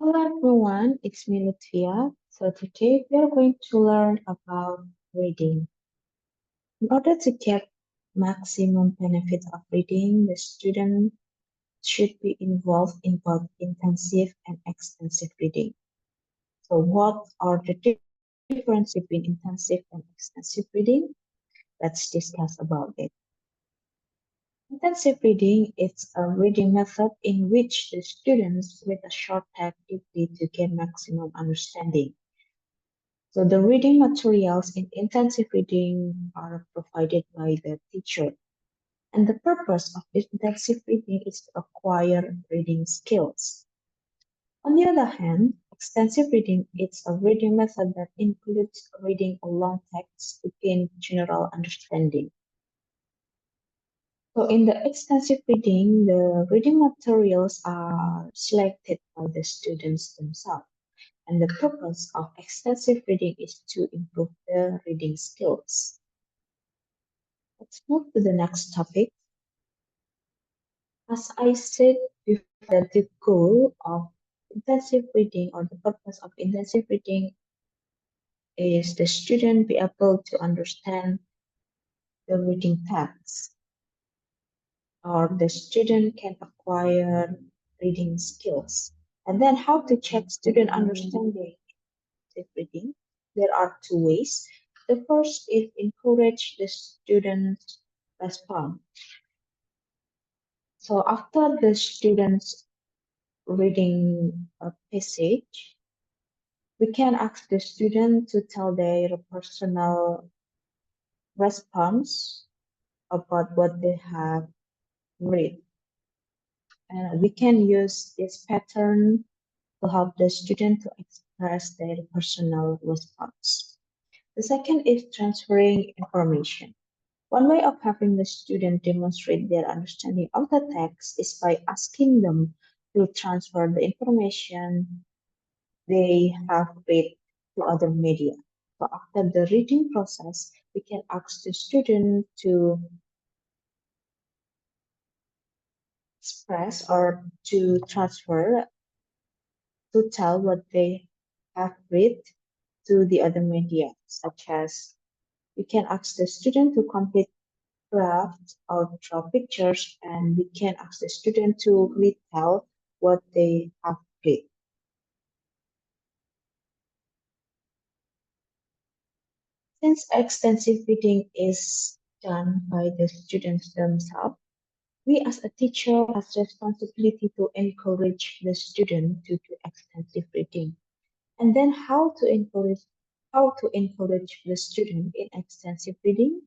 Hello everyone, it's me Luthfia. So today we are going to learn about reading. In order to get maximum benefit of reading, the student should be involved in both intensive and extensive reading. So what are the differences between intensive and extensive reading? Let's discuss about it. Intensive reading is a reading method in which the students read a short text deeply to gain maximum understanding. So the reading materials in intensive reading are provided by the teacher. And the purpose of intensive reading is to acquire reading skills. On the other hand, extensive reading is a reading method that includes reading a long text to gain general understanding. So in the extensive reading, the reading materials are selected by the students themselves. And the purpose of extensive reading is to improve the reading skills. Let's move to the next topic. As I said before, that the goal of intensive reading or the purpose of intensive reading is the student be able to understand the reading text, or the student can acquire reading skills. And then how to check student understanding in reading? There are two ways. The first is encourage the students respond. So after the students reading a passage, we can ask the student to tell their personal response about what they have read. And we can use this pattern to help the student to express their personal response. The second is transferring information. One way of having the student demonstrate their understanding of the text is by asking them to transfer the information they have read to other media. So after the reading process, we can ask the student to express or to transfer, to tell what they have read to the other media, such as we can ask the student to complete draft or draw pictures, and we can ask the student to retell what they have read. Since extensive reading is done by the students themselves, we as a teacher has responsibility to encourage the student to do extensive reading. And then how to encourage the student in extensive reading?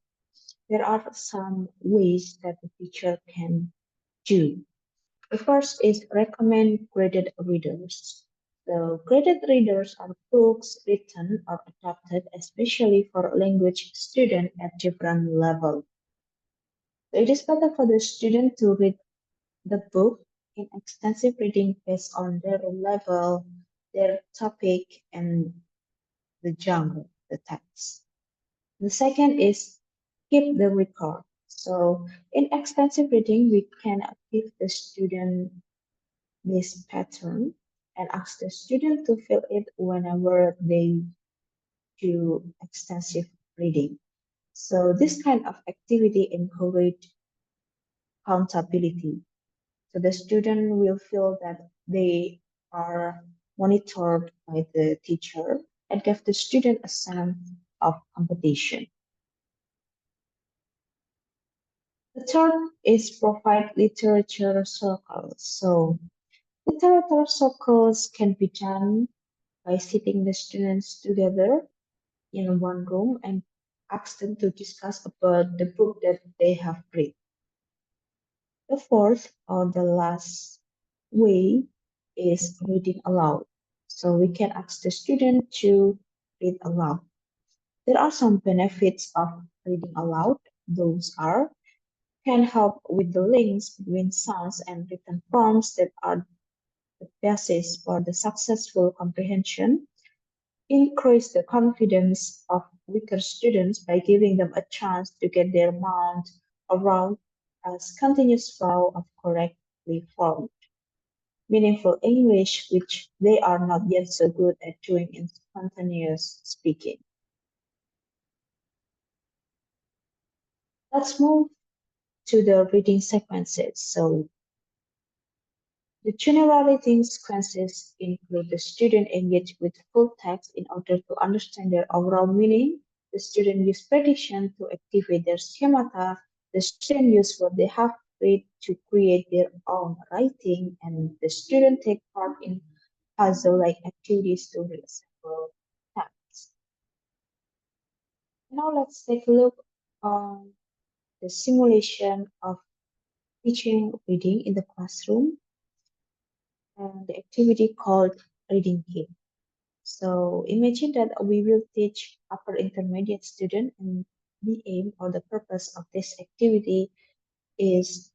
There are some ways that the teacher can do. The first is recommend graded readers. The graded readers are books written or adapted especially for language students at different level. It is better for the student to read the book in extensive reading based on their level, their topic, and the genre, the text. The second is keep the record. So in extensive reading, we can give the student this pattern and ask the student to fill it whenever they do extensive reading. So this kind of activity encourage accountability. So the student will feel that they are monitored by the teacher and give the student a sense of competition. The third is provide literature circles. So literature circles can be done by sitting the students together in one room and ask them to discuss about the book that they have read. The fourth or the last way is reading aloud. So we can ask the student to read aloud. There are some benefits of reading aloud. Those are can help with the links between sounds and written forms that are the basis for the successful comprehension, increase the confidence of weaker students by giving them a chance to get their mind around a continuous flow of correctly formed. meaningful English, which they are not yet so good at doing in spontaneous speaking. Let's move to the reading sequences. So the general reading sequences include the student engage with full text in order to understand their overall meaning. The student use prediction to activate their schemata. The student use what they have read to create their own writing, and the student take part in puzzle-like activities to reassemble text. Now let's take a look on the simulation of teaching reading in the classroom and the activity called reading game. So imagine that we will teach upper intermediate student, and the aim or the purpose of this activity is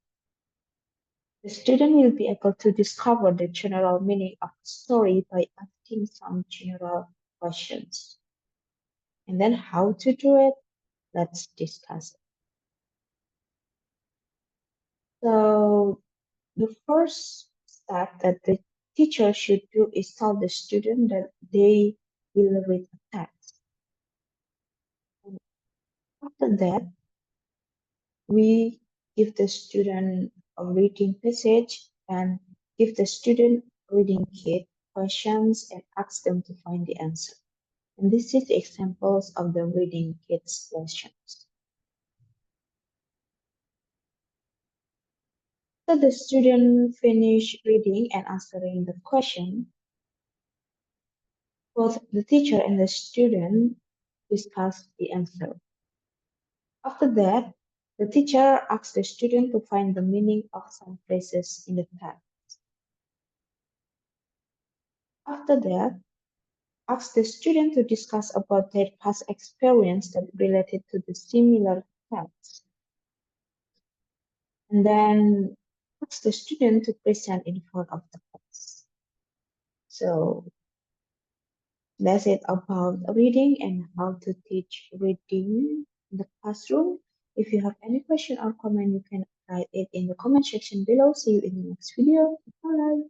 the student will be able to discover the general meaning of the story by asking some general questions. And then how to do it, let's discuss it. So the first step that the teacher should do is tell the student that they will read a text. And after that, we give the student a reading passage and give the student reading kit questions and ask them to find the answer. And this is examples of the reading kits questions. So the student finish reading and answering the question. Both the teacher and the student discuss the answer. After that, the teacher asks the student to find the meaning of some phrases in the text. After that, ask the student to discuss about their past experience that related to the similar text. And then ask the student to present in front of the class. So that's it about reading and how to teach reading in the classroom. If you have any question or comment, you can write it in the comment section below. See you in the next video. Bye.